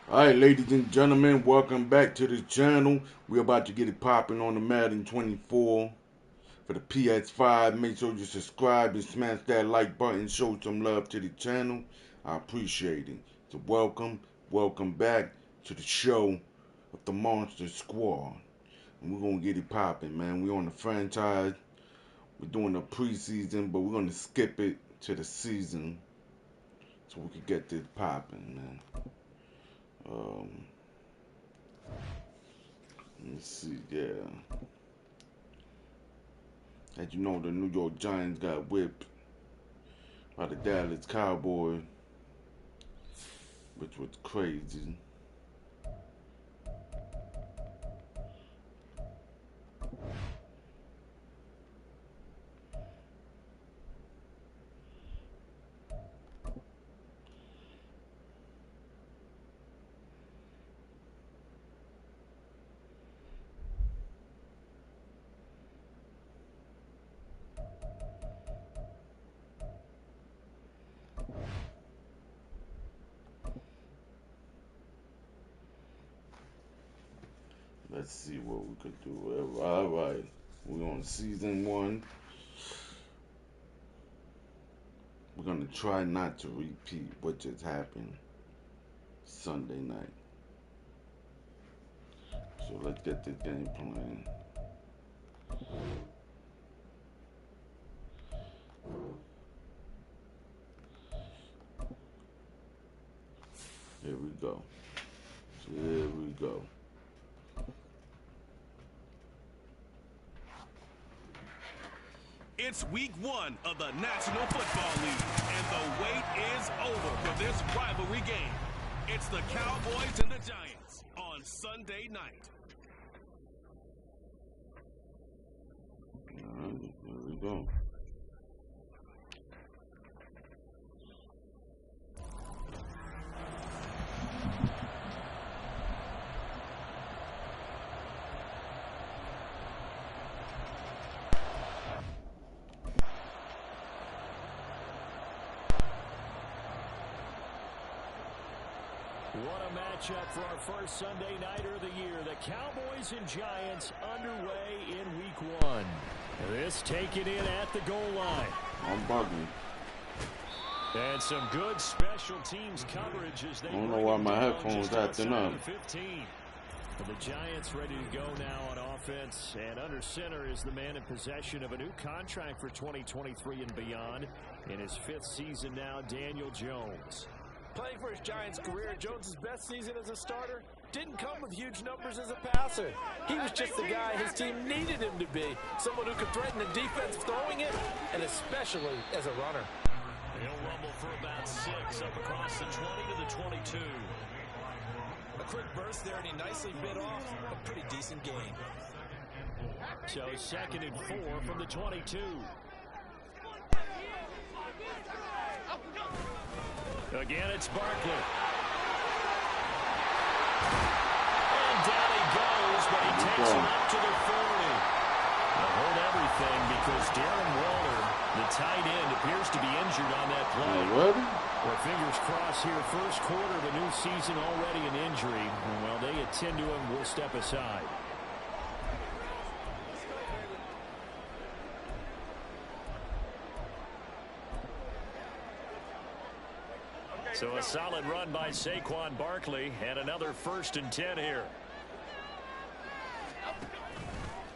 Alright, ladies and gentlemen, welcome back to the channel. We're about to get it popping on the Madden 24 for the PS5. Make sure you subscribe and smash that like button. Show some love to the channel. I appreciate it. So welcome back to the show of the Monster Squad. And we're going to get it popping, man. We're on the franchise. We're doing the preseason, but we're going to skip it to the season so we can get this popping, man. Let's see, yeah. As you know, the New York Giants got whipped by the Dallas Cowboys, which was crazy. Let's see what we could do. All right, we're on season 1. We're gonna try not to repeat what just happened Sunday night. So let's get this game playing. Here we go. Here we go. It's week 1 of the National Football League, and the wait is over for this rivalry game. It's the Cowboys and the Giants on Sunday night. All right, here we go. What a matchup for our first Sunday nighter of the year. The Cowboys and Giants underway in week 1. This taken in at the goal line. I'm bugging. And some good special teams coverage as they I don't know why my headphones acting up. 15. The Giants ready to go now on offense, and under center is the man in possession of a new contract for 2023 and beyond. In his 5th season now, Daniel Jones. Playing for his Giants career, Jones' best season as a starter didn't come with huge numbers as a passer. He was just the guy his team needed him to be, someone who could threaten the defense throwing it, and especially as a runner. He'll rumble for about 6 up across the 20 to the 22. A quick burst there, and he nicely bit off a pretty decent gain. So 2nd and 4 from the 22. Again, it's Barkley. And down he goes, but he takes him up to the 40. They'll hold everything because Darren Waller, the tight end, appears to be injured on that play. What? Well, fingers crossed here. First quarter of a new season, already an injury. And while they attend to him, we'll step aside. So a solid run by Saquon Barkley, and another 1st and 10 here.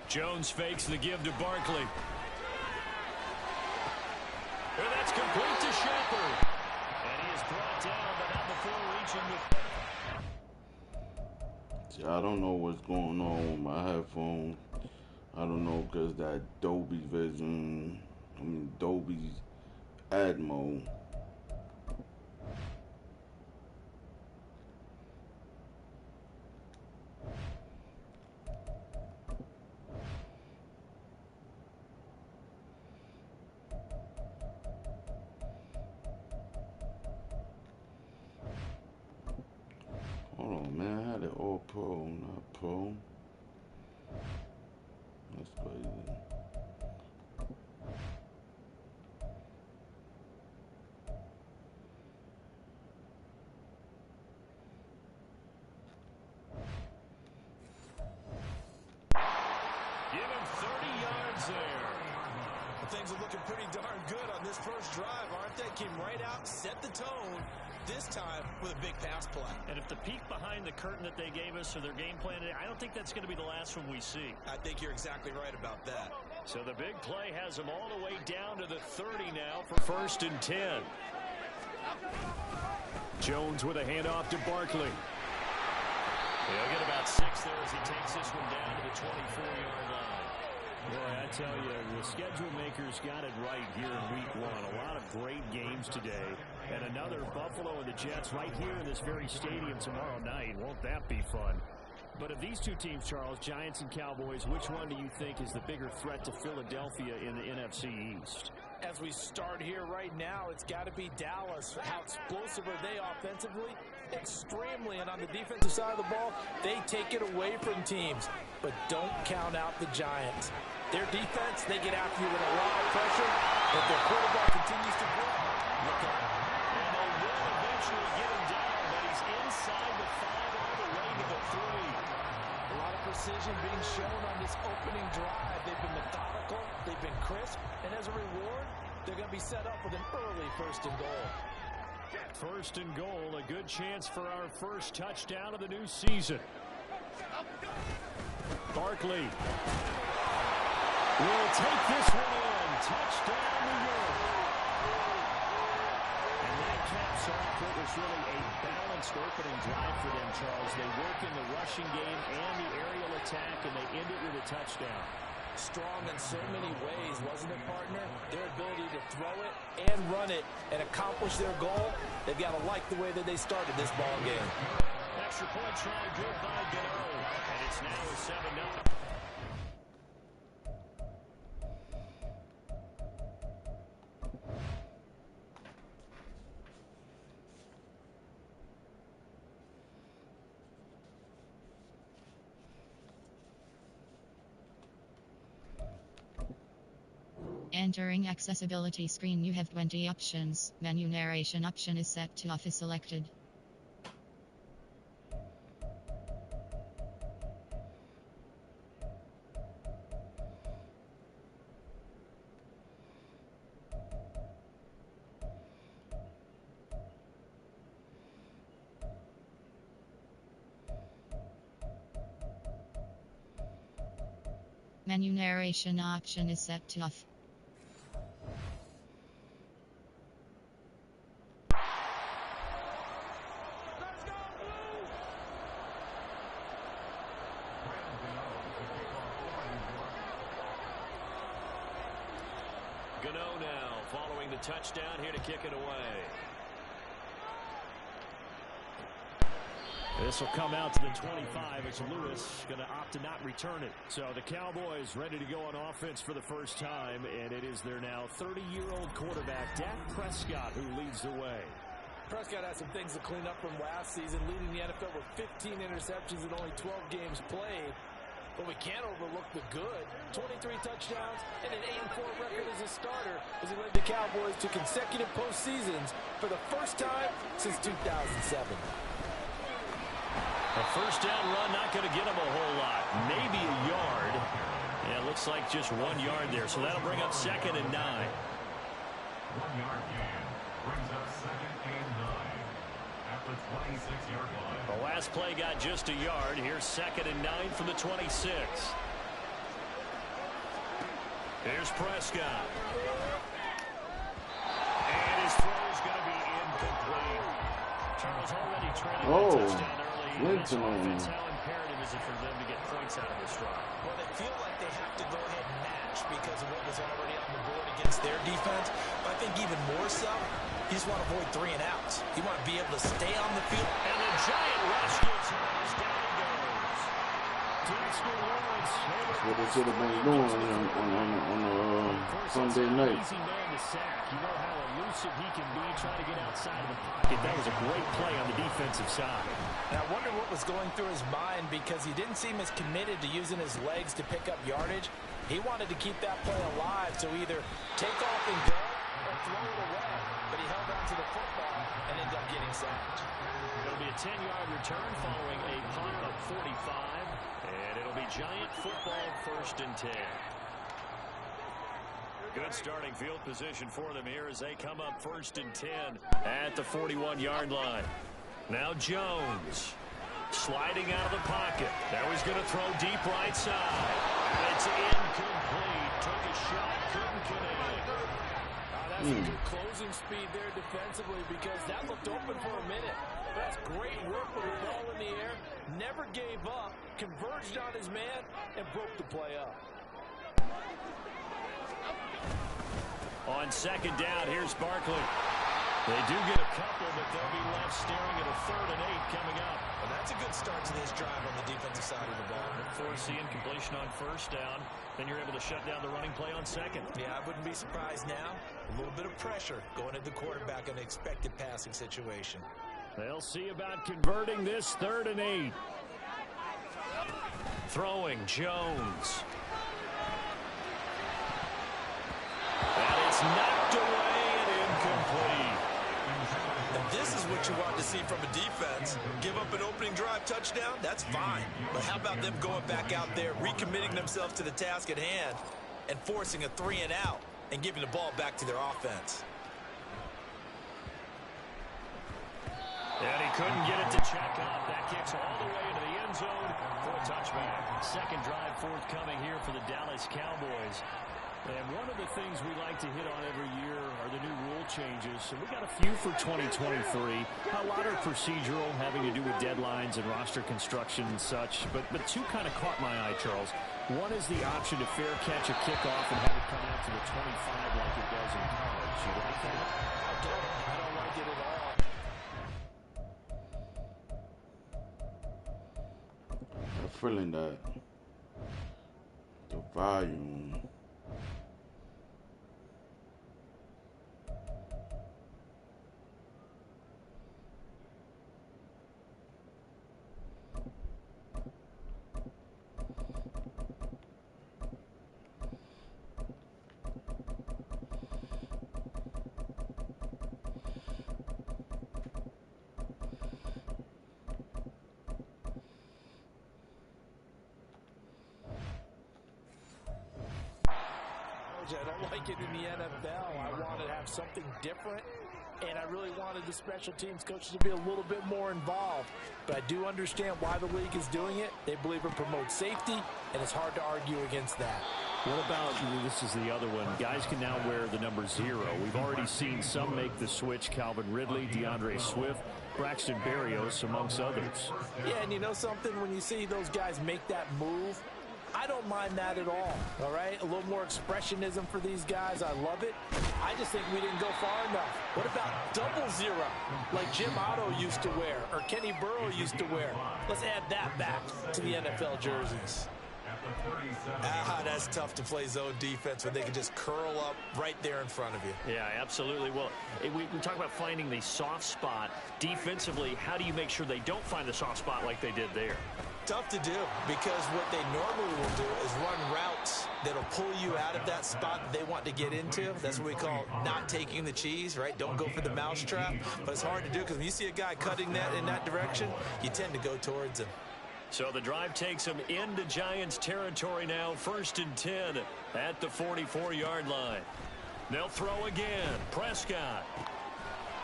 Jones fakes the give to Barkley. And that's complete to Shepard. And he is brought down, but not before reaching the... See, I don't know what's going on with my headphones. I don't know because that Dolby Atmos. Hold on, man. I had it all pro, not pro. That's crazy. things are looking pretty darn good on this first drive, aren't they? Came right out, set the tone, this time with a big pass play. And if the peek behind the curtain that they gave us or their game plan, I don't think that's going to be the last one we see. I think you're exactly right about that. So the big play has them all the way down to the 30 now for 1st and 10. Jones with a handoff to Barkley. He'll get about 6 there as he takes this one down to the 24-yard line. Boy, I tell you, the schedule makers got it right here in week 1. A lot of great games today. And another Buffalo and the Jets right here in this very stadium tomorrow night. Won't that be fun? But of these two teams, Charles, Giants and Cowboys, which one do you think is the bigger threat to Philadelphia in the NFC East? As we start here right now, it's got to be Dallas. How explosive are they offensively? Extremely. And on the defensive side of the ball, they take it away from teams. But don't count out the Giants. Their defense, they get after you with a lot of pressure, but their quarterback continues to grow. Look out. And they will eventually get him down, but he's inside the 5 all the way to the 3. A lot of precision being shown on this opening drive. They've been methodical, they've been crisp, and as a reward, they're going to be set up with an early 1st and goal. 1st and goal, a good chance for our first touchdown of the new season. Barkley will take this one in. Touchdown, New York. And that caps off what was really a balanced opening drive for them, Charles. They work in the rushing game and the aerial attack, and they end it with a touchdown. Strong in so many ways, wasn't it, partner? Their ability to throw it and run it and accomplish their goal, they've got to like the way that they started this ball game. Extra point try good by Gano, and it's now a 7-0. Entering accessibility screen, you have 20 options. Menu narration option is set to off is selected. Menu narration option is set to off. Gano now following the touchdown here to kick it away. This will come out to the 25 as Lewis going to opt to not return it. So the Cowboys ready to go on offense for the first time, and it is their now 30-year-old quarterback, Dak Prescott, who leads the way. Prescott has some things to clean up from last season, leading the NFL with 15 interceptions and only 12 games played. But we can't overlook the good. 23 touchdowns and an 8-4 record as a starter as he led the Cowboys to consecutive postseasons for the first time since 2007. A first down run not going to get him a whole lot. Maybe a yard. Yeah, it looks like just 1 yard there. So that'll bring up 2nd and 9. 1-yard gain brings up 2nd and 9 at the 26-yard line. The last play got just a yard. Here's 2nd and 9 from the 26. Here's Prescott. And his throw is going to be incomplete. Charles already trailing that touchdown early. That's offense. How imperative is it for them to get points out of this drive? Well, they feel like they have to go ahead and match because of what was already on the board against their defense. But I think even more so, you just want to avoid 3 and outs. You want to be able to stay on the field. And the giant rush gets hers. Down he goes. Dexter Lawrence. That's what they should have been doing on Sunday night. Easy man to sack. You know how elusive he can be trying to get outside of the pocket. That was a great play on the defensive side. And I wonder what was going through his mind because he didn't seem as committed to using his legs to pick up yardage. He wanted to keep that play alive, so either take off and go or throw it away. But he held on to the football and ended up getting sacked. It'll be a 10-yard return following a punt of 45. And it'll be Giant football 1st and 10. Good starting field position for them here as they come up 1st and 10 at the 41-yard line. Now Jones sliding out of the pocket. Now he's going to throw deep right side. It's incomplete. Took a shot, couldn't connect. That's a good closing speed there defensively because that looked open for a minute. That's great work with the ball in the air. Never gave up, converged on his man, and broke the play up. On 2nd down, here's Barkley. They do get a couple, but they'll be left staring at a 3rd and 8 coming up. Well, that's a good start to this drive on the defensive side of the ball. Force the incompletion on 1st down. Then you're able to shut down the running play on 2nd. Yeah, I wouldn't be surprised now. A little bit of pressure going at the quarterback in an expected passing situation. They'll see about converting this 3rd and 8. Throwing Jones. And it's knocked away and incomplete. And this is what you want to see from a defense. Give up an opening drive touchdown, that's fine. But how about them going back out there, recommitting themselves to the task at hand, and forcing a 3-and-out and giving the ball back to their offense? And he couldn't get it to check up. That kicks all the way into the end zone for a touchback. 2nd drive forthcoming here for the Dallas Cowboys. And one of the things we like to hit on every year are the new rule changes. So we got a few for 2023. A lot are procedural, having to do with deadlines and roster construction and such. But 2 kind of caught my eye, Charles. One is the option to fair catch a kickoff and have it come out to the 25 like it does in college. You like that? I don't like it at all. I'm feeling that the volume. I don't like it in the NFL. I wanted to have something different, and I really wanted the special teams coaches to be a little bit more involved. But I do understand why the league is doing it. They believe it promotes safety, and it's hard to argue against that. What about, this is the other one, guys can now wear the number 0. We've already seen some make the switch, Calvin Ridley, DeAndre Swift, Braxton Berrios, amongst others. Yeah, and you know something? When you see those guys make that move, I don't mind that at all right? A little more expressionism for these guys. I love it. I just think we didn't go far enough. What about 00, like Jim Otto used to wear or Kenny Burrow used to wear? Let's add that back to the NFL jerseys. That's tough to play zone defense when they can just curl up right there in front of you. Yeah, absolutely. Well, we talk about finding the soft spot. Defensively, how do you make sure they don't find the soft spot like they did there? Tough to do because what they normally will do is run routes that'll pull you out of that spot that they want to get into. That's what we call not taking the cheese, right? Don't go for the mousetrap. But it's hard to do because when you see a guy cutting that in that direction, you tend to go towards him. So the drive takes them into Giants territory now, 1st and 10 at the 44-yard line. They'll throw again. Prescott.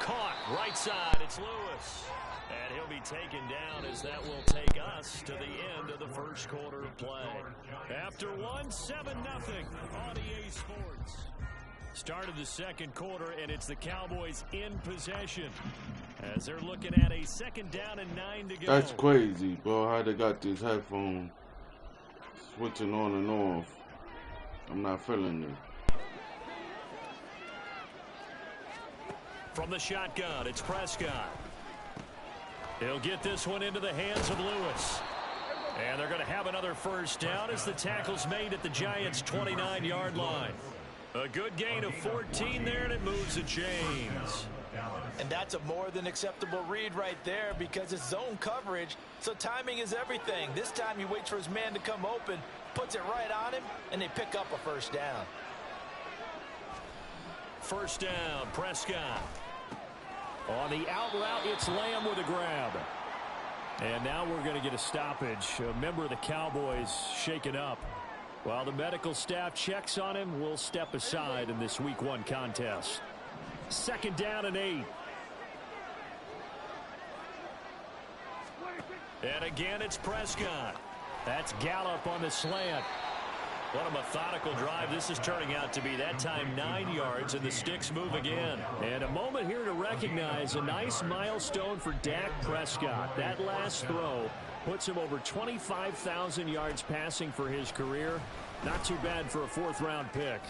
Caught right side. It's Lewis. And he'll be taken down as that will take us to the end of the 1st quarter of play. After 1, 7-0 on EA Sports. Start of the 2nd quarter, and it's the Cowboys in possession as they're looking at a 2nd down and 9 to go. That's crazy, bro, how they got this headphone switching on and off. I'm not feeling it. From the shotgun, it's Prescott. He'll get this one into the hands of Lewis. And they're going to have another 1st down as the tackle's made at the Giants' 29-yard line. A good gain of 14 there, and it moves the chains. And that's a more than acceptable read right there because it's zone coverage, so timing is everything. This time he waits for his man to come open, puts it right on him, and they pick up a 1st down. 1st down, Prescott. On the out route, it's Lamb with a grab. And now we're going to get a stoppage. A member of the Cowboys shaken up. While the medical staff checks on him, we'll step aside in this Week 1 contest. 2nd down and 8. And again, it's Prescott. That's Gallup on the slant. What a methodical drive this is turning out to be. That time 9 yards, and the sticks move again. And a moment here to recognize a nice milestone for Dak Prescott. That last throw puts him over 25,000 yards passing for his career. Not too bad for a 4th-round pick.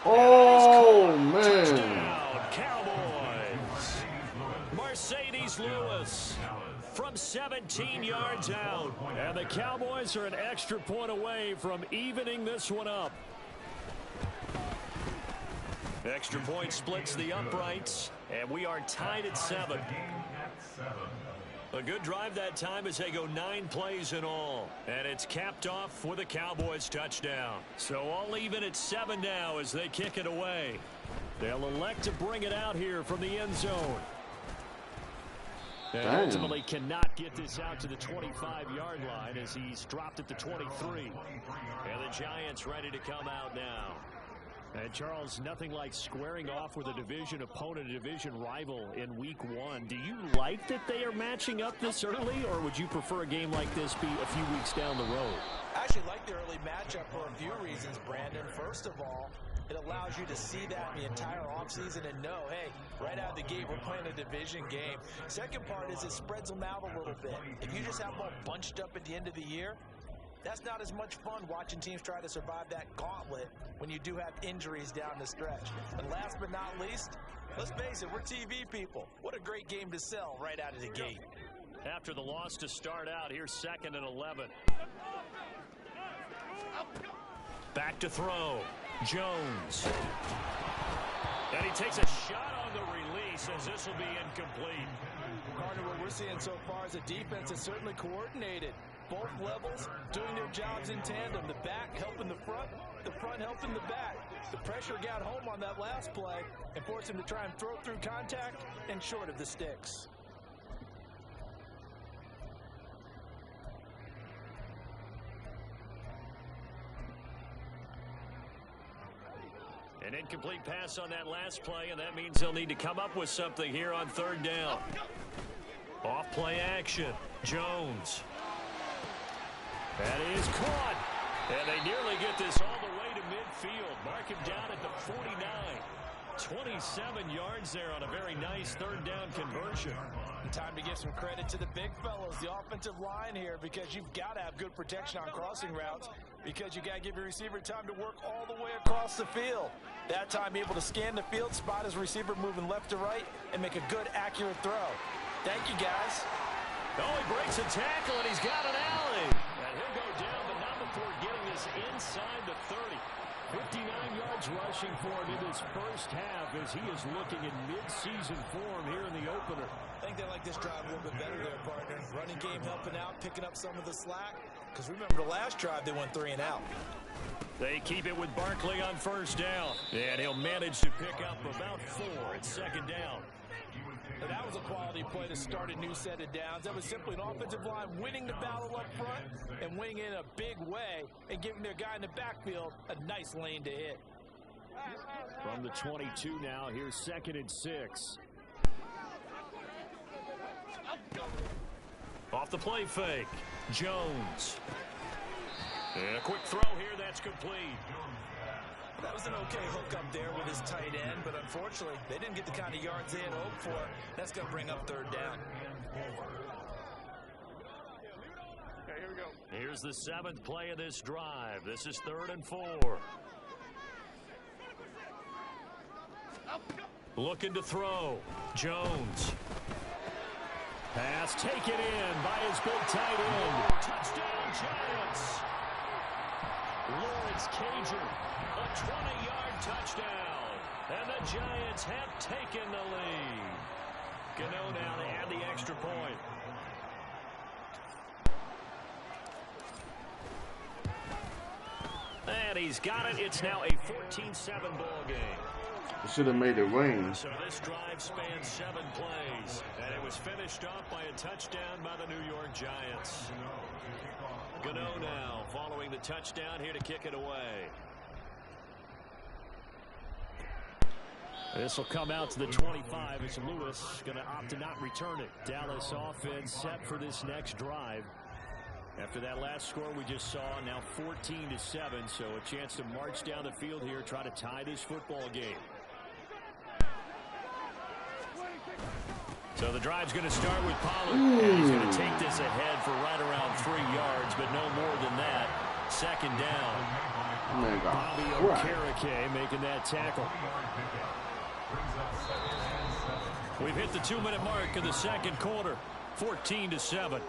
Oh, man. Touchdown, Cowboys. Mercedes Lewis from 17 yards out. And the Cowboys are an extra point away from evening this one up. Extra point splits the uprights, and we are tied at 7. A good drive that time as they go 9 plays in all. And it's capped off with a Cowboys touchdown. So all even at 7 now as they kick it away. They'll elect to bring it out here from the end zone. And ultimately cannot get this out to the 25-yard line as he's dropped at the 23. And the Giants ready to come out now. And Charles, nothing like squaring off with a division opponent, a division rival in Week 1. Do you like that they are matching up this early, or would you prefer a game like this be a few weeks down the road? I actually like the early matchup for a few reasons, Brandon. First of all, it allows you to see that in the entire offseason and know, hey, right out of the gate, we're playing a division game. Second part is it spreads them out a little bit. If you just have them all bunched up at the end of the year, that's not as much fun watching teams try to survive that gauntlet when you do have injuries down the stretch. And last but not least, let's face it, we're TV people. What a great game to sell right out of the gate. After the loss to start out, here's 2nd and 11. Back to throw. Jones. And he takes a shot on the release as this will be incomplete. Partner, what we're seeing so far is a defense that's certainly coordinated. Both levels doing their jobs in tandem. The back helping the front helping the back. The pressure got home on that last play and forced him to try and throw through contact and short of the sticks. An incomplete pass on that last play, and that means they'll need to come up with something here on 3rd down. Off play action. Jones. That is caught. And they nearly get this all the way to midfield. Mark him down at the 49. 27 yards there on a very nice 3rd down conversion. Time to give some credit to the big fellows, the offensive line here, because you've got to have good protection on crossing routes, because you got to give your receiver time to work all the way across the field. That time able to scan the field, spot his receiver moving left to right, and make a good, accurate throw. Thank you, guys. Oh, he breaks a tackle, and he's got an alley. And he'll go down, but not before getting this inside the 30. 59 yards rushing for him in his first half as he is looking in mid-season form here in the opener. I think they like this drive a little bit better there, partner. Running game helping out, picking up some of the slack. Because remember the last drive, they went 3 and out. They keep it with Barkley on 1st down. And he'll manage to pick up about 4 at 2nd down. And that was a quality play to start a new set of downs. That was simply an offensive line winning the battle up front and winning it in a big way and giving their guy in the backfield a nice lane to hit. From the 22 now, here's 2nd and 6. Off the play fake. Jones. And a quick throw here, that's complete. That was an okay hook up there with his tight end, but unfortunately, they didn't get the kind of yards they had hoped for. That's going to bring up 3rd down. Okay, here we go. Here's the 7th play of this drive. This is 3rd and 4. Looking to throw. Jones. Pass taken in by his big tight end. Touchdown, Giants. Lawrence Cager, a 20-yard touchdown. And the Giants have taken the lead. Gano now to add the extra point. And he's got it. It's now a 14-7 ball game. Should have made it rain. So this drive spans 7 plays, and it was was finished off by a touchdown by the New York Giants. Gano now following the touchdown here to kick it away. This will come out to the 25 as Lewis going to opt to not return it. Dallas offense set for this next drive. After that last score we just saw, now 14-7, so a chance to march down the field here, try to tie this football game. So the drive's going to start with Pollard. And he's going to take this ahead for right around 3 yards, but no more than that. Second down. Bobby Okereke making that tackle. We've hit the 2-minute mark of the second quarter. 14-7.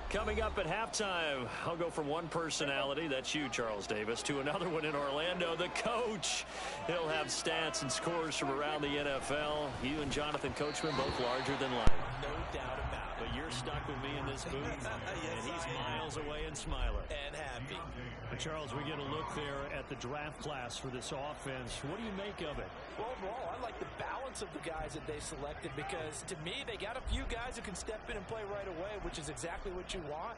Coming up at halftime, I'll go from one personality, that's you, Charles Davis, to another one in Orlando, the coach. He'll have stats and scores from around the NFL. You and Jonathan Coachman both larger than life. No doubt about it. But you're stuck with me in this booth, and he's miles away and smiling. And happy. Charles, we get a look there at the draft class for this offense. What do you make of it? Well, overall, I like the balance of the guys that they selected because, to me, they got a few guys who can step in and play right away, which is exactly what you want.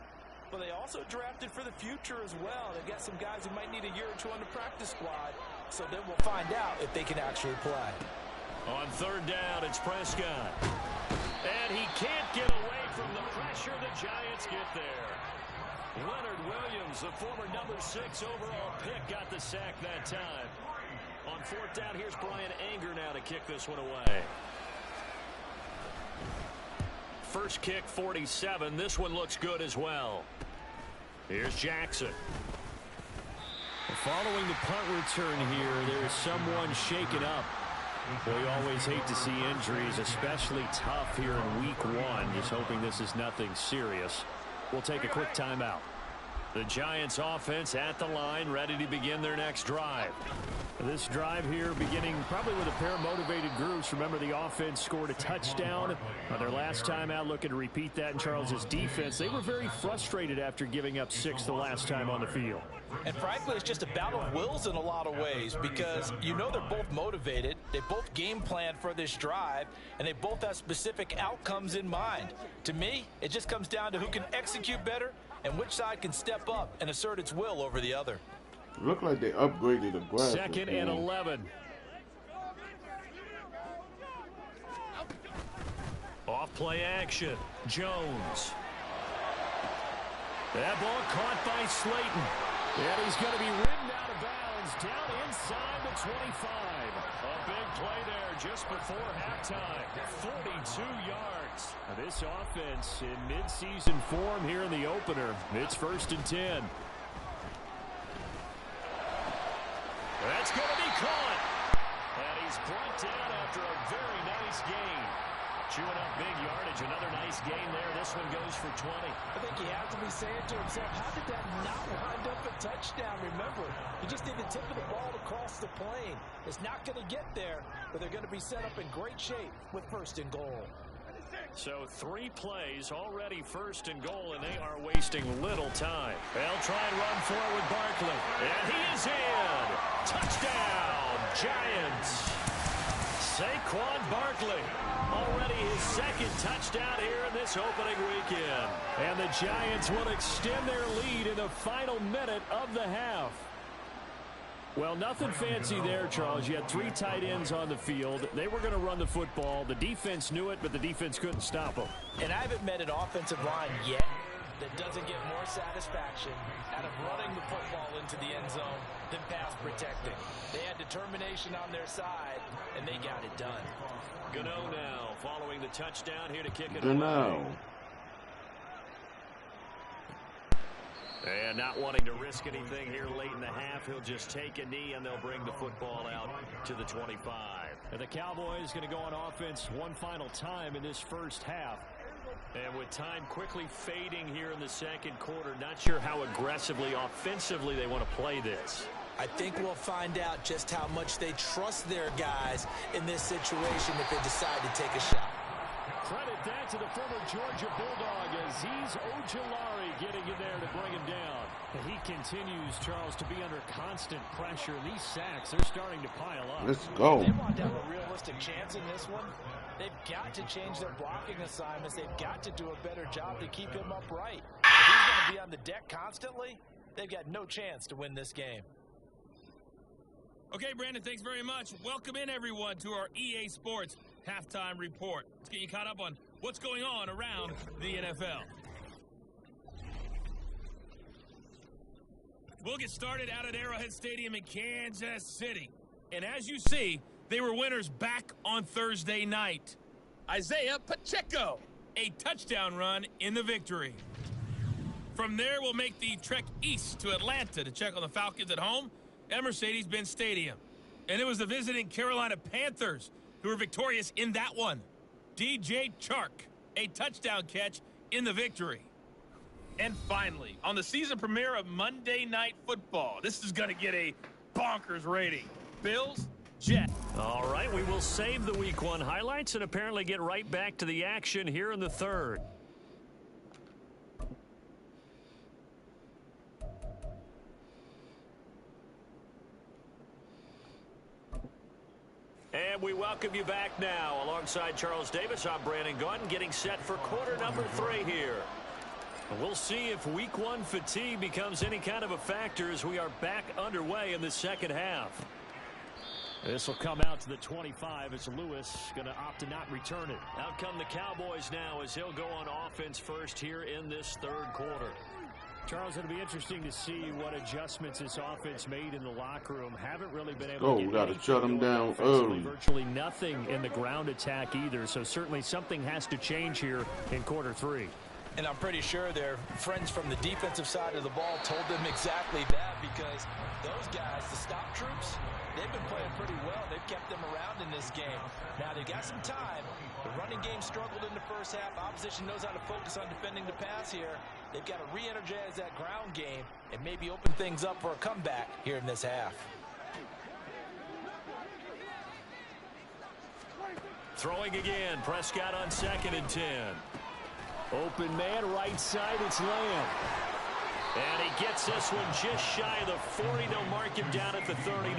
But they also drafted for the future as well. They've got some guys who might need a year or two on the practice squad, so then we'll find out if they can actually play. On third down, it's Prescott. And he can't get away from the pressure. The Giants get there. Leonard Williams, the former number 6 overall pick, got the sack that time. On fourth down, here's Brian Anger now to kick this one away. First kick, 47. This one looks good as well. Here's Jackson. Following the punt return here, there is someone shaken up. Well, you always hate to see injuries, especially tough here in week 1. Just hoping this is nothing serious. We'll take a quick timeout. The Giants offense at the line, ready to begin their next drive. This drive here beginning probably with a pair of motivated groups. Remember, the offense scored a touchdown on their last time out, looking to repeat that in Charles's defense. They were very frustrated after giving up 6 the last time on the field. And frankly, it's just a battle of wills in a lot of ways because you know they're both motivated. They both game planned for this drive, and they both have specific outcomes in mind. To me, it just comes down to who can execute better and which side can step up and assert its will over the other. Look like they upgraded the graphics. Second and 11. Off play action. Jones. That ball caught by Slayton. And he's going to be ridden out of bounds down inside the 25. A big play there just before halftime. 42 yards. Now this offense in midseason form here in the opener. It's 1st and 10. That's going to be caught. And he's brought down after a very nice gain. Chewing up big yardage. Another nice gain there. This one goes for 20. I think he has to be saying to himself, how did that not wind up a touchdown? Remember, you just need the tip of the ball to cross the plane. It's not going to get there, but they're going to be set up in great shape with 1st and goal. So 3 plays already 1st and goal, and they are wasting little time. They'll try and run forward with Barkley. And he is in. Touchdown, Giants. Saquon Barkley. Already his 2nd touchdown here in this opening weekend. And the Giants will extend their lead in the final minute of the half. Well, nothing fancy there, Charles. You had 3 tight ends on the field. They were going to run the football. The defense knew it, but the defense couldn't stop them. And I haven't met an offensive line yet that doesn't get more satisfaction out of running the football into the end zone than pass protecting. They had determination on their side, and they got it done. Gano now following the touchdown here to kick it Gano. away. And not wanting to risk anything here late in the half, he'll just take a knee and they'll bring the football out to the 25. And the Cowboys going to go on offense one final time in this first half. And with time quickly fading here in the second quarter, not sure how aggressively, offensively they want to play this. I think we'll find out just how much they trust their guys in this situation if they decide to take a shot. Credit that to the former Georgia Bulldog, Azeez Ojulari getting in there to bring him down. And he continues, Charles, to be under constant pressure. These sacks, they're starting to pile up. Let's go. They want to have a realistic chance in this one. They've got to change their blocking assignments. They've got to do a better job to keep him upright. If he's going to be on the deck constantly, they've got no chance to win this game. Okay, Brandon, thanks very much. Welcome in, everyone, to our EA Sports Halftime Report. Let's get you caught up on what's going on around the NFL. We'll get started out at Arrowhead Stadium in Kansas City. And as you see, they were winners back on Thursday night. Isaiah Pacheco, a touchdown run in the victory. From there, we'll make the trek east to Atlanta to check on the Falcons at home at Mercedes-Benz Stadium. And it was the visiting Carolina Panthers who were victorious in that one. DJ Chark, a touchdown catch in the victory. And finally, on the season premiere of Monday Night Football, this is going to get a bonkers rating. Bills, Jets. All right, we will save the Week 1 highlights and apparently get right back to the action here in the third. And we welcome you back now. Alongside Charles Davis, I'm Brandon Gaudin, getting set for quarter number 3 here. And we'll see if Week 1 fatigue becomes any kind of a factor as we are back underway in the second half. This will come out to the 25 as Lewis going to opt to not return it. Out come the Cowboys now as he'll go on offense first here in this third quarter. Charles, it'll be interesting to see what adjustments this offense made in the locker room. Haven't really been able to get we got to shut them down early. Virtually nothing in the ground attack either, so certainly something has to change here in quarter 3. And I'm pretty sure their friends from the defensive side of the ball told them exactly that, because those guys, the stop troops, they've been playing pretty well. They've kept them around in this game. Now, they've got some time. The running game struggled in the first half. Opposition knows how to focus on defending the pass here. They've got to re-energize that ground game and maybe open things up for a comeback here in this half. Throwing again. Prescott on 2nd and 10. Open man, right side, it's Lamb. And he gets this one just shy of the 40. They'll mark him down at the 39.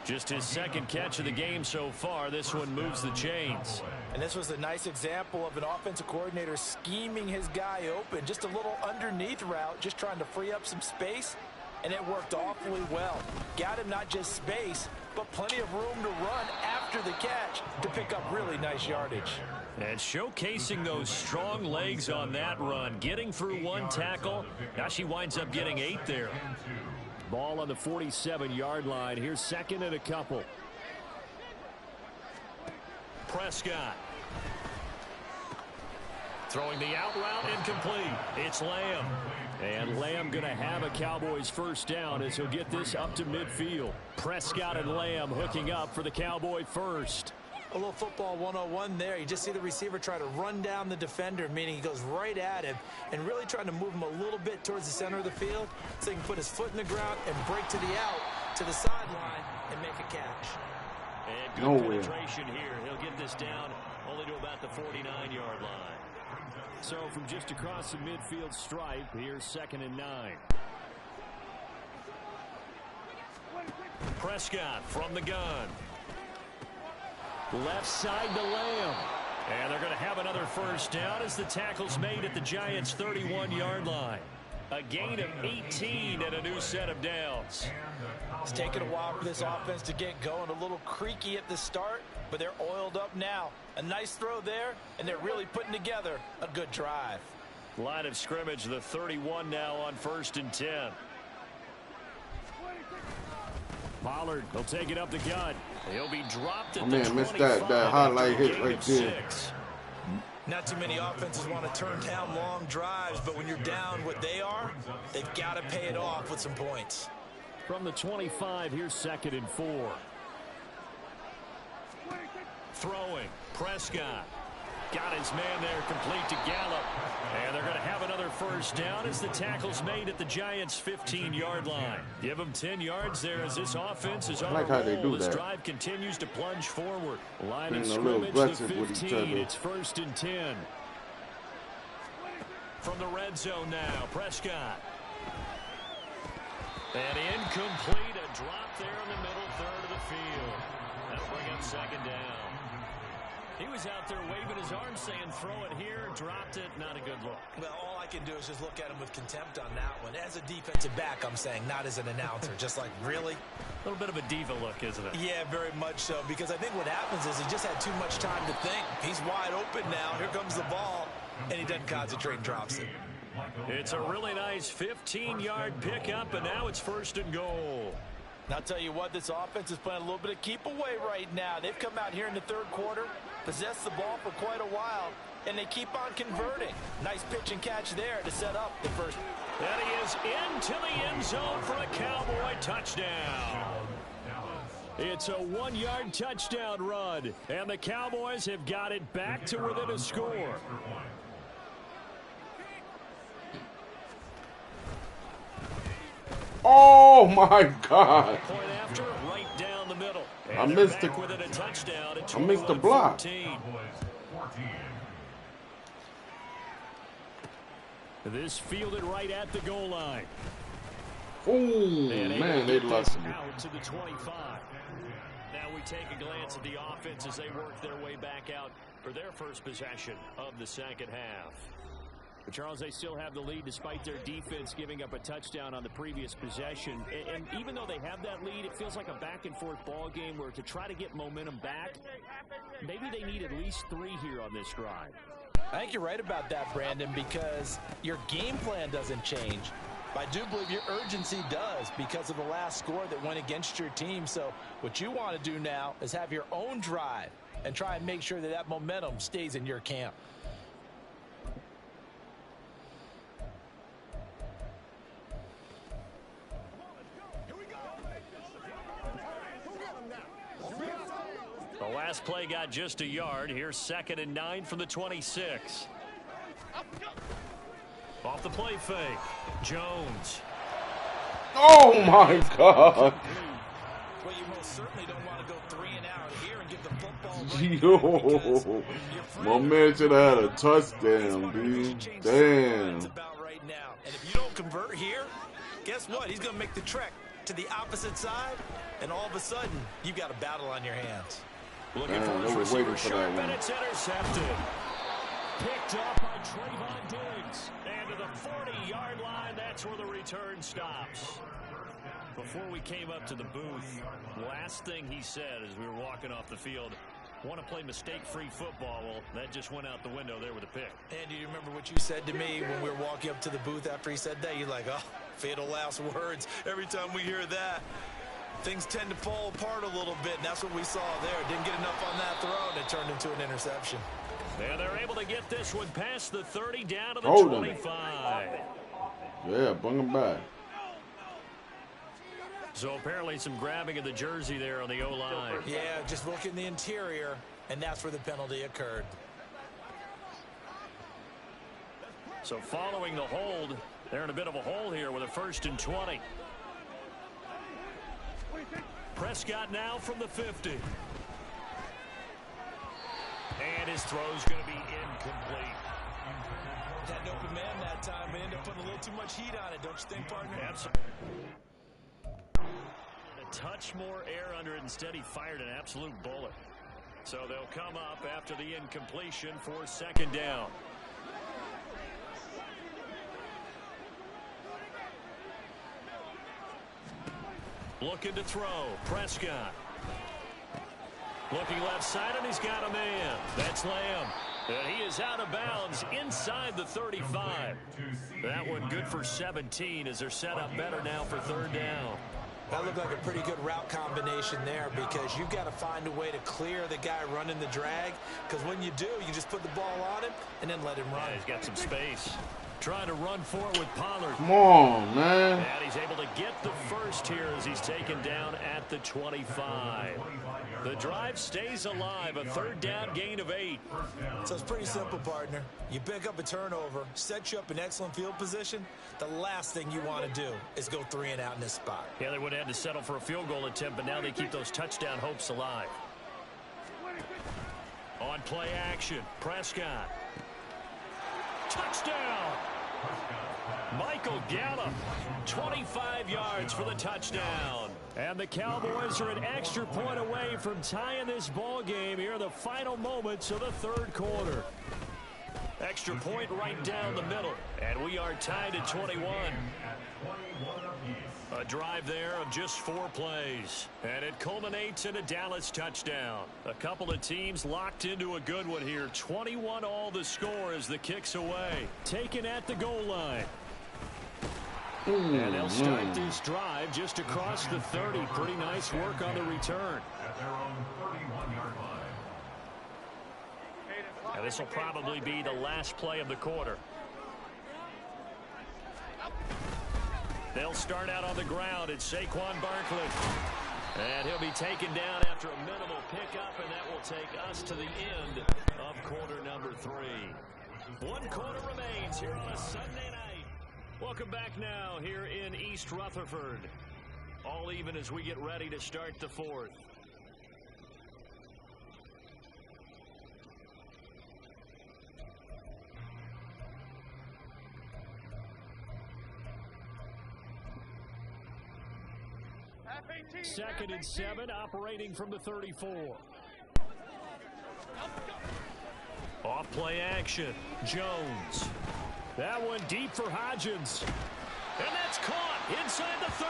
Just his second catch of the game so far. This one moves the chains. And this was a nice example of an offensive coordinator scheming his guy open. Just a little underneath route, just trying to free up some space. And it worked awfully well. Got him not just space, but plenty of room to run after the catch to pick up really nice yardage. And showcasing those strong legs on that run. Getting through 1 tackle. Now she winds up getting 8 there. Ball on the 47-yard line. Here's 2nd and a couple. Prescott. Throwing the out route, incomplete. It's Lamb. And Lamb going to have a Cowboys first down as he'll get this up to midfield. Prescott and Lamb hooking up for the Cowboy first. A little football 101 there. You just see the receiver try to run down the defender, meaning he goes right at him and really trying to move him a little bit towards the center of the field so he can put his foot in the ground and break to the out, to the sideline, and make a catch. And good penetration here. He'll get this down only to about the 49-yard line. So from just across the midfield stripe, here's 2nd and 9. Prescott from the gun. Left side to Lamb. And they're going to have another first down as the tackle's made at the Giants' 31-yard line. A gain of 18 and a new set of downs. It's taken a while for this offense to get going. A little creaky at the start, but they're oiled up now. A nice throw there, and they're really putting together a good drive. Line of scrimmage, the 31 now on 1st and 10. Pollard, he'll take it up the gut. He'll be dropped at the 25. Missed that highlight hit right there. 6. Not too many offenses want to turn down long drives, but when you're down what they are, they've got to pay it off with some points. From the 25, here's 2nd and 4. Throwing, Prescott. Got his man there, complete to Gallup. And they're going to have another first down as the tackle's made at the Giants' 15-yard line. Give them 10 yards there as this offense is on a roll. This drive continues to plunge forward. Line of scrimmage, the 15. It's 1st and 10. From the red zone now, Prescott. And incomplete, a drop there in the middle third of the field. That'll bring up 2nd down. He was out there waving his arms saying throw it here, dropped it, not a good look. Well, all I can do is just look at him with contempt on that one. As a defensive back, I'm saying, not as an announcer. Just like, really? A little bit of a diva look, isn't it? Yeah, very much so, because I think what happens is he just had too much time to think. He's wide open now. Here comes the ball, and he doesn't concentrate and drops it. It's a really nice 15-yard pickup, and now it's 1st and goal. And I'll tell you what, this offense is playing a little bit of keep away right now. They've come out here in the 3rd quarter, possessed the ball for quite a while, and they keep on converting. Nice pitch and catch there to set up the first. And he is into the end zone for a Cowboy touchdown. It's a 1-yard touchdown run, and the Cowboys have got it back to within a score. Oh my God! Point after, right down the middle. I missed the block. This fielded right at the goal line. Oh man, they lost me. Out to the 25. Now we take a glance at the offense as they work their way back out for their first possession of the 2nd half. But Charles, they still have the lead despite their defense giving up a touchdown on the previous possession. And even though they have that lead, it feels like a back-and-forth ball game where to try to get momentum back, maybe they need at least 3 here on this drive. I think you're right about that, Brandon, because your game plan doesn't change. I do believe your urgency does because of the last score that went against your team. So what you want to do now is have your own drive and try and make sure that that momentum stays in your camp. The last play got just a yard. Here's 2nd and 9 from the 26. Off the play fake. Jones. Oh my God! Well, you most certainly don't want to go 3 and out here and give the football right. Yo, my man should have had a touchdown, dude. Damn. It's about right now. And if you don't convert here, guess what? He's going to make the trek to the opposite side, and all of a sudden, you've got a battle on your hands. Looking for his receiver sharp, and it's intercepted. Picked up by Trayvon Diggs. And to the 40-yard line, that's where the return stops. Before we came up to the booth, last thing he said as we were walking off the field, want to play mistake-free football. Well, that just went out the window there with a pick. And do you remember what you said to me when we were walking up to the booth after he said that? You're like, oh, fatal last words. Every time we hear that, things tend to fall apart a little bit, and that's what we saw there. Didn't get enough on that throw, and it turned into an interception. And they're able to get this one past the 30 down to the 25. Yeah, bring him back. So apparently some grabbing of the jersey there on the O-line. Yeah, just look in the interior, and that's where the penalty occurred. So following the hold, they're in a bit of a hole here with a 1st and 20. Prescott now from the 50. And his throw's going to be incomplete. Had an open man that time, but ended up putting a little too much heat on it, don't you think, partner? Absolutely. A touch more air under it. Instead, he fired an absolute bullet. So they'll come up after the incompletion for 2nd down. Looking to throw. Prescott. Looking left side, and he's got a man. That's Lamb. And he is out of bounds inside the 35. That one good for 17 as they're set up better now for 3rd down. That looked like a pretty good route combination there because you've got to find a way to clear the guy running the drag, because when you do, you just put the ball on him and then let him run. Yeah, he's got some space. Trying to run forward with Pollard. Come on, man. And he's able to get the first here as he's taken down at the 25. The drive stays alive, a 3rd down gain of 8. So it's pretty simple, partner. You pick up a turnover, set you up in excellent field position. The last thing you want to do is go 3 and out in this spot. Yeah, they would have had to settle for a field goal attempt, but now they keep those touchdown hopes alive. On play action, Prescott. Touchdown! Michael Gallup, 25 yards for the touchdown. And the Cowboys are an extra point away from tying this ball game here in the final moments of the third quarter. Extra point right down the middle. And we are tied at 21. A drive there of just 4 plays. And it culminates in a Dallas touchdown. A couple of teams locked into a good one here. 21 all the score as the kick's away. Taken at the goal line. And they'll start this drive just across the 30. Pretty nice work on the return. At their own 31-yard line. And this will probably be the last play of the quarter. They'll start out on the ground. It's Saquon Barkley. And he'll be taken down after a minimal pickup, and that will take us to the end of quarter number 3. 1 quarter remains here on a Sunday night. Welcome back now here in East Rutherford. All even as we get ready to start the fourth. Second and 7, operating from the 34. Off play action. Jones. That one deep for Hodgins. And that's caught inside the 30.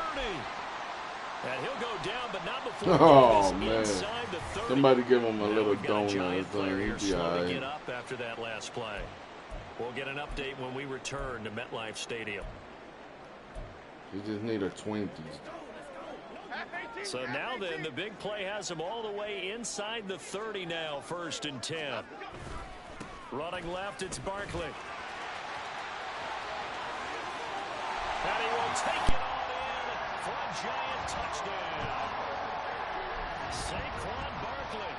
And he'll go down, but not before inside the 30. Somebody give him a little donut or something. He'll be all right. Get up after that last play. We'll get an update when we return to MetLife Stadium. You just need a Twinkies. So now then, the big play has him all the way inside the 30 now, 1st and 10. Running left, it's Barkley. And he will take it all in for a giant touchdown. Saquon Barkley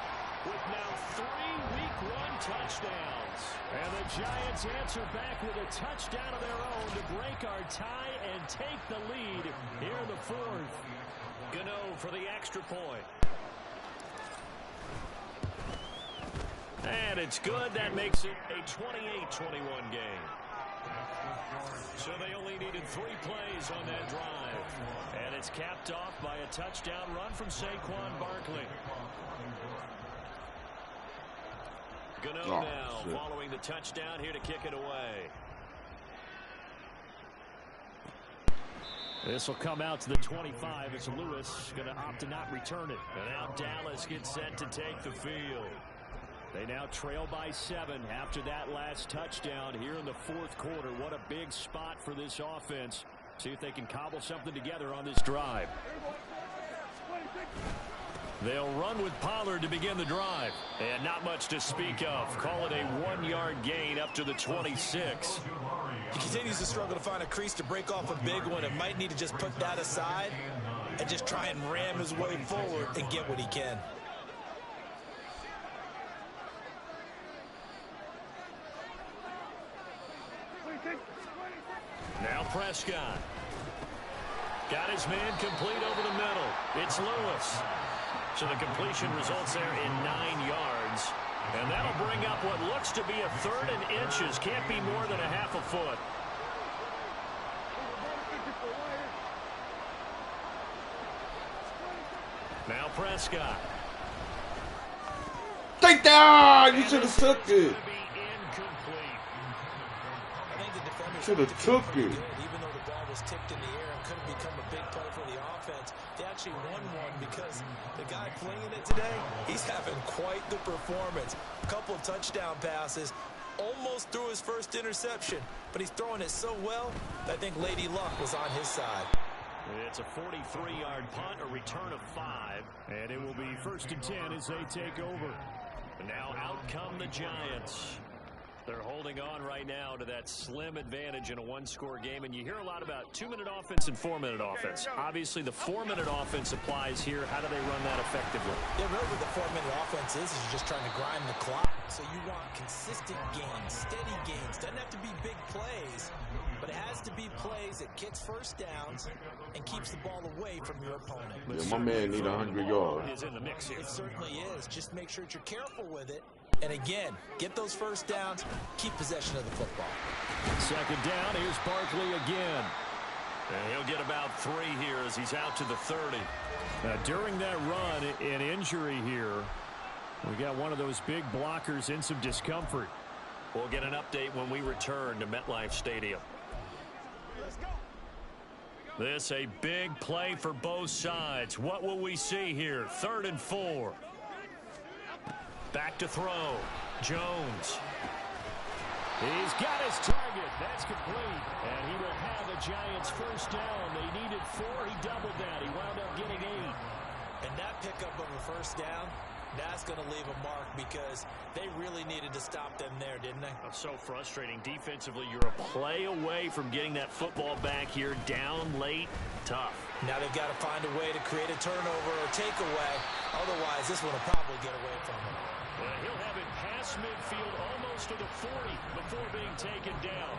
with now 3 Week 1 touchdowns. And the Giants answer back with a touchdown of their own to break our tie and take the lead here in the 4th. Gano for the extra point. And it's good. That makes it a 28-21 game. So they only needed 3 plays on that drive. And it's capped off by a touchdown run from Saquon Barkley. Gano now following the touchdown here to kick it away. This will come out to the 25 as Lewis going to opt to not return it. And now Dallas gets set to take the field. They now trail by 7 after that last touchdown here in the 4th quarter. What a big spot for this offense. See if they can cobble something together on this drive. They'll run with Pollard to begin the drive. And not much to speak of. Call it a 1-yard gain up to the 26. He continues to struggle to find a crease to break off a big one. It might need to just put that aside and just try and ram his way forward and get what he can. Now Prescott. Got his man complete over the middle. It's Lewis. So the completion results there in 9 yards. And that'll bring up what looks to be a 3rd and inches. Can't be more than a half a foot. Now Prescott. Take that! You should have took it. Should have took it. Even though the ball was tipped in the air and couldn't become a big play for the offense, they actually won one because the guy flinging it today, he's having quite the performance. A couple of touchdown passes, almost threw his first interception, but he's throwing it so well that I think Lady Luck was on his side. It's a 43-yard punt, a return of 5, and it will be 1st and 10 as they take over. And now out come the Giants. They're holding on right now to that slim advantage in a 1-score game. And you hear a lot about 2-minute offense and 4-minute offense. Obviously, the 4-minute offense applies here. How do they run that effectively? Yeah, really what the 4-minute offense is you're just trying to grind the clock. So you want consistent gains, steady gains. Doesn't have to be big plays, but it has to be plays that gets first downs and keeps the ball away from your opponent. Yeah, my man need 100 yards. Is in the mix here. It certainly is. Just make sure that you're careful with it. And again, get those first downs, keep possession of the football. 2nd down, here's Barkley again. And he'll get about 3 here as he's out to the 30. During that run, an injury here. We got one of those big blockers in some discomfort. We'll get an update when we return to MetLife Stadium. This a big play for both sides. What will we see here? 3rd and 4. Back to throw. Jones. He's got his target. That's complete. And he will have the Giants first down. They needed 4. He doubled that. He wound up getting 8. And that pickup of a first down, that's going to leave a mark because they really needed to stop them there, didn't they? That's so frustrating. Defensively, you're a play away from getting that football back here down late. Tough. Now they've got to find a way to create a turnover or takeaway. Otherwise, this one will probably get away from him. He'll have it past midfield almost to the 40 before being taken down.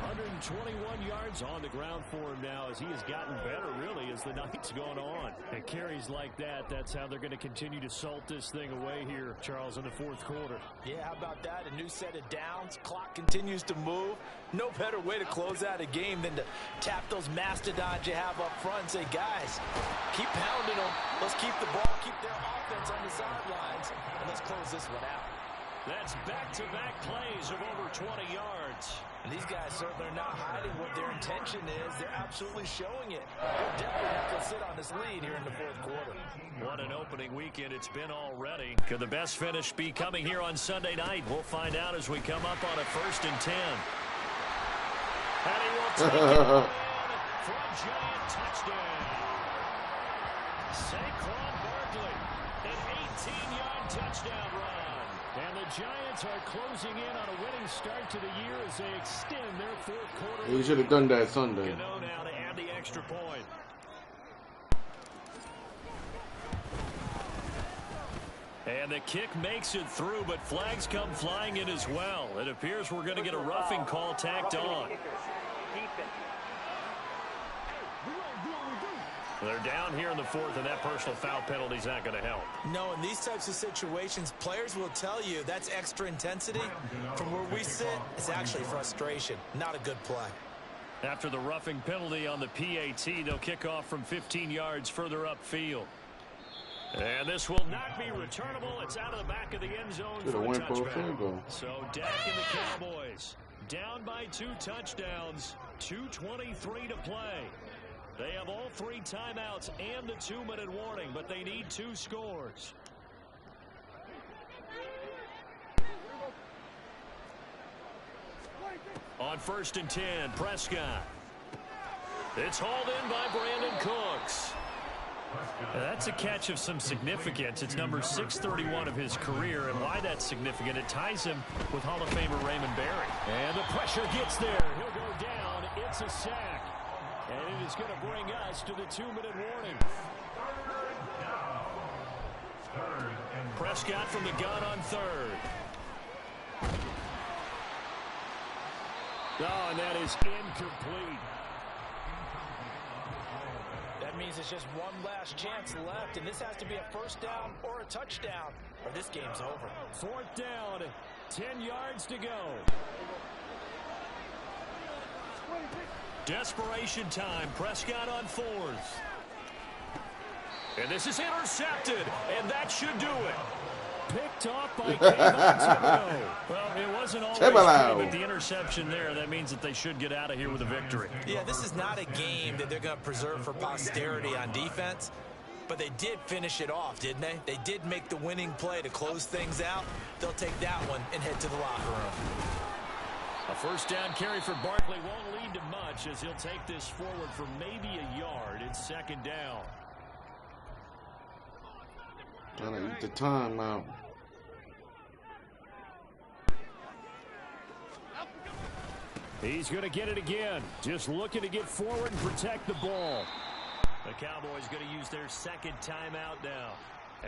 121 yards on the ground for him now as he has gotten better, really, as the night's gone on. And carries like that, that's how they're going to continue to salt this thing away here, Charles, in the 4th quarter. Yeah, how about that? A new set of downs. Clock continues to move. No better way to close out a game than to tap those mastodons you have up front and say, guys, keep pounding them. Let's keep the ball, keep their offense on the sidelines, and let's close this one out. That's back-to-back plays of over 20 yards. And these guys certainly are not hiding what their intention is. They're absolutely showing it. They're definitely not going to sit on this lead here in the 4th quarter. What an opening weekend it's been already. Could the best finish be coming here on Sunday night? We'll find out as we come up on a 1st and 10. And he will take it for a Giant touchdown. Saquon Barkley, an 18-yard touchdown run. And the Giants are closing in on a winning start to the year as they extend their 4th quarter. You should have done that Sunday. You know now to add the extra point. And the kick makes it through, but flags come flying in as well. It appears we're going to get a roughing call tacked on. They're down here in the 4th, and that personal foul penalty is not going to help. No, in these types of situations, players will tell you that's extra intensity. From where we sit, it's actually frustration, not a good play. After the roughing penalty on the PAT, they'll kick off from 15 yards further upfield. And this will not be returnable. It's out of the back of the end zone for a touchback. So Dak and the Cowboys down by 2 touchdowns, 2:23 to play. They have all 3 timeouts and the 2-minute warning, but they need 2 scores. On 1st and 10, Prescott. It's hauled in by Brandon Cooks. That's a catch of some significance. It's number 631 of his career, and why that's significant, it ties him with Hall of Famer Raymond Barry. And the pressure gets there. He'll go down. It's a sack. And it is going to bring us to the 2-minute warning. Prescott from the gun on 3rd. Oh, and that is incomplete. That means it's just one last chance left, and this has to be a first down or a touchdown, or this game's over. 4th down, 10 yards to go. Desperation time. Prescott on 4th. And this is intercepted, and that should do it. Picked off by Kayvon Thibodeau. Well, it wasn't always true, but the interception there, that means that they should get out of here with a victory. Yeah, this is not a game that they're going to preserve for posterity on defense, but they did finish it off, didn't they? They did make the winning play to close things out. They'll take that one and head to the locker room. A first down carry for Barkley won't lead to much as he'll take this forward for maybe a yard. It's 2nd down. Gotta eat the time out. He's going to get it again. Just looking to get forward and protect the ball. The Cowboys going to use their 2nd timeout now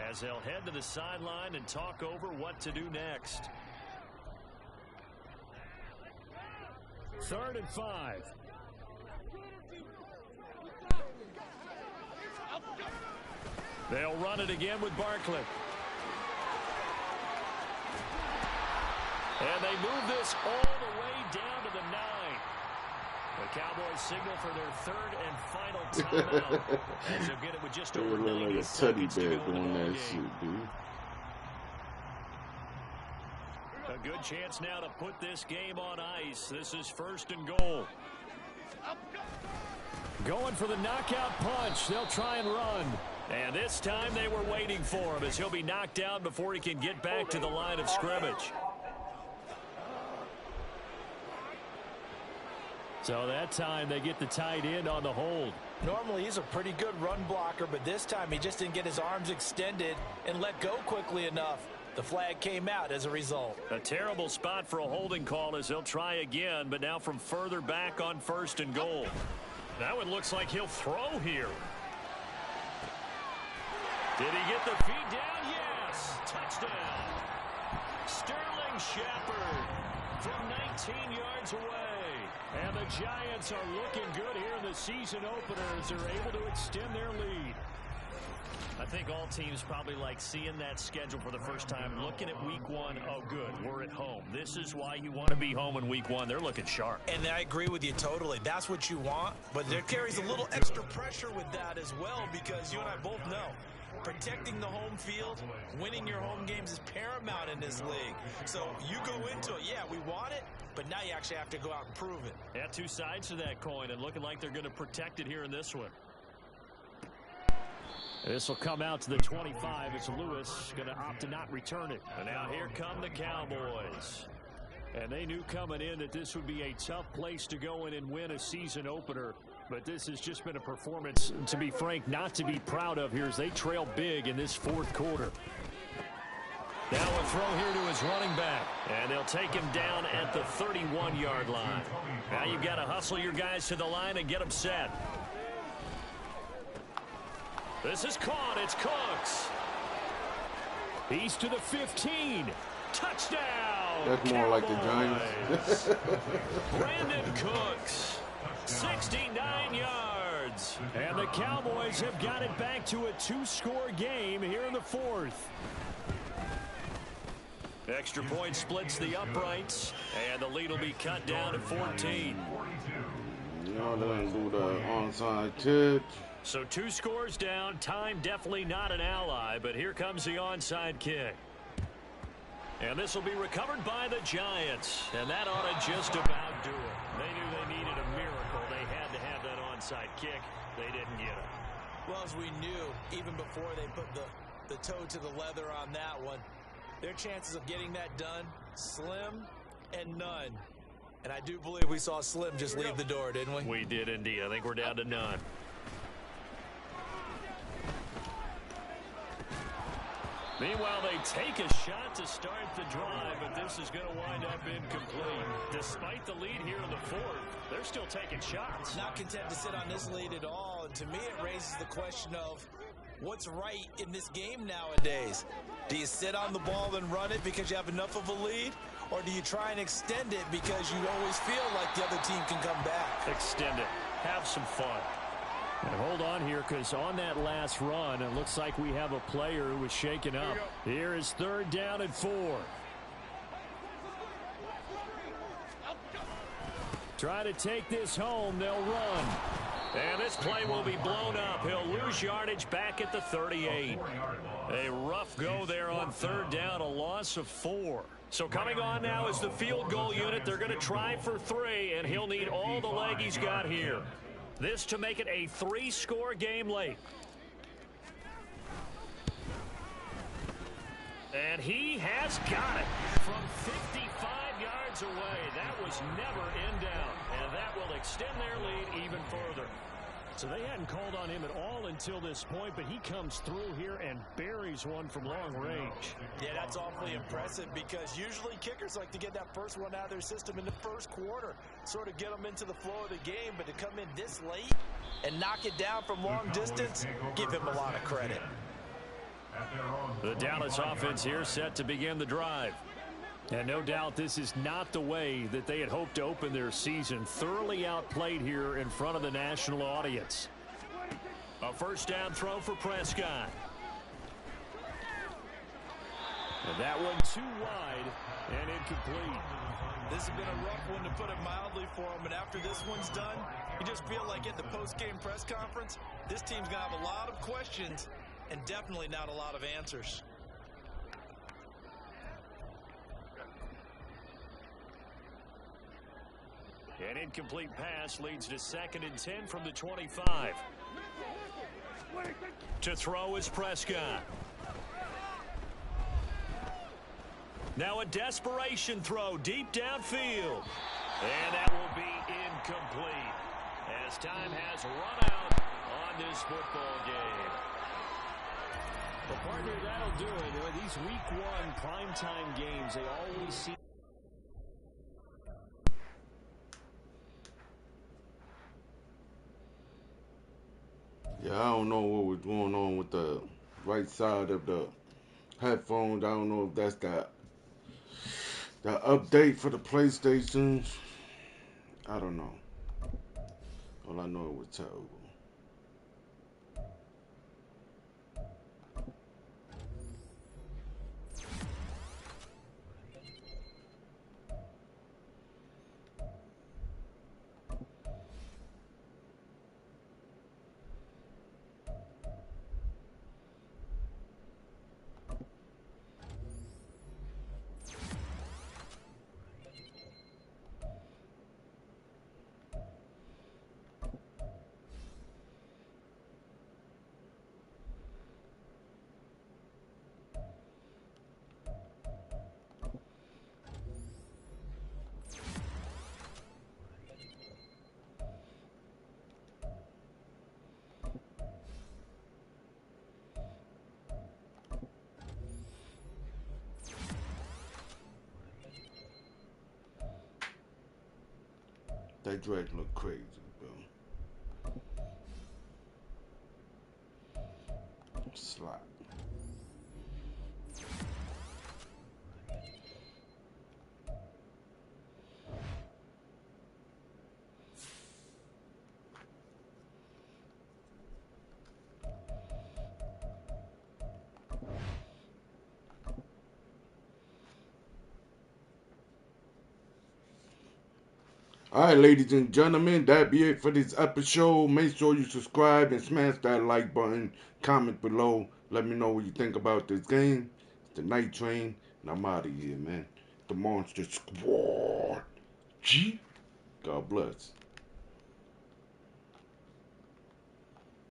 as they'll head to the sideline and talk over what to do next. 3rd and 5. They'll run it again with Barkley. And they move this all the way down to the 9. The Cowboys signal for their third and final timeout. As they'll get it with just over 90 seconds to go in the ball game. Shit, dude. A good chance now to put this game on ice. This is 1st and goal. Going for the knockout punch. They'll try and run. And this time they were waiting for him as he'll be knocked down before he can get back to the line of scrimmage. So that time they get the tight end on the hold. Normally he's a pretty good run blocker, but this time he just didn't get his arms extended and let go quickly enough. The flag came out as a result. A terrible spot for a holding call as they'll try again, but now from further back on 1st and goal. That one looks like he'll throw here. Did he get the feed down? Yes. Touchdown. Sterling Shepard from 19 yards away. And the Giants are looking good here in the season opener as they're able to extend their lead. I think all teams probably like seeing that schedule for the first time, looking at week 1. Oh, good, we're at home. This is why you want to be home in week 1. They're looking sharp. And I agree with you totally. That's what you want, but there carries a little extra pressure with that as well, because you and I both know protecting the home field, winning your home games is paramount in this league. So you go into it, yeah, we want it, but now you actually have to go out and prove it. Yeah, two sides to that coin, and looking like they're going to protect it here in this one. This will come out to the 25. It's Lewis going to opt to not return it. And now here come the Cowboys. And they knew coming in that this would be a tough place to go in and win a season opener. But this has just been a performance, to be frank, not to be proud of here as they trail big in this 4th quarter. Now a throw here to his running back. And they'll take him down at the 31-yard line. Now you've got to hustle your guys to the line and get them set. This is caught. It's Cooks. He's to the 15. Touchdown. That's more like the Giants. Brandon Cooks, 69 yards. And the Cowboys have got it back to a 2-score game here in the 4th. Extra point splits the uprights, and the lead will be cut down to 14. Y'all didn't do the onside kick. So 2 scores down. Time definitely not an ally, but here comes the onside kick. And this will be recovered by the Giants, and that ought to just about do it. They knew they needed a miracle. They had to have that onside kick. They didn't get it. Well, as we knew, even before they put the toe to the leather on that one, their chances of getting that done, slim and none. And I do believe we saw Slim just leave the door, didn't we? We did indeed. I think we're down to none. Meanwhile, they take a shot to start the drive, but this is going to wind up incomplete. Despite the lead here in the 4th, they're still taking shots. Not content to sit on this lead at all. And to me, it raises the question of what's right in this game nowadays. Do you sit on the ball and run it because you have enough of a lead? Or do you try and extend it because you always feel like the other team can come back? Extend it. Have some fun. And hold on here, because on that last run, it looks like we have a player who was shaken up. Here is 3rd down and 4. Try to take this home. They'll run. And this play will be blown up. He'll lose yardage back at the 38. A rough go there on 3rd down, a loss of 4. So coming on now is the field goal unit. They're going to try for 3, and he'll need all the leg he's got here. This to make it a 3-score game late. And he has got it from 55 yards away. That was never in doubt, and that will extend their lead even further. So they hadn't called on him at all until this point, but he comes through here and buries one from long range. Yeah, that's awfully impressive because usually kickers like to get that first one out of their system in the 1st quarter, sort of get them into the flow of the game, but to come in this late and knock it down from long distance, give him a lot of credit. The Dallas offense here set to begin the drive. And no doubt this is not the way that they had hoped to open their season. Thoroughly outplayed here in front of the national audience. A 1st down throw for Prescott. And that one too wide and incomplete. This has been a rough one, to put it mildly, for him. And after this one's done, you just feel like at the post-game press conference, this team's going to have a lot of questions and definitely not a lot of answers. An incomplete pass leads to 2nd and 10 from the 25. To throw is Prescott. Now a desperation throw deep downfield. And that will be incomplete, as time has run out on this football game. Well, partner, that'll do it. These week 1 primetime games, they always seem... Yeah, I don't know what was going on with the right side of the headphones. I don't know if that's the update for the PlayStation. I don't know. All I know it was terrible. That drag look crazy, bro. Slap. Alright, ladies and gentlemen, that be it for this episode. Make sure you subscribe and smash that like button. Comment below. Let me know what you think about this game. It's the Night Train, and I'm out of here, man. The Monster Squad. G. God bless.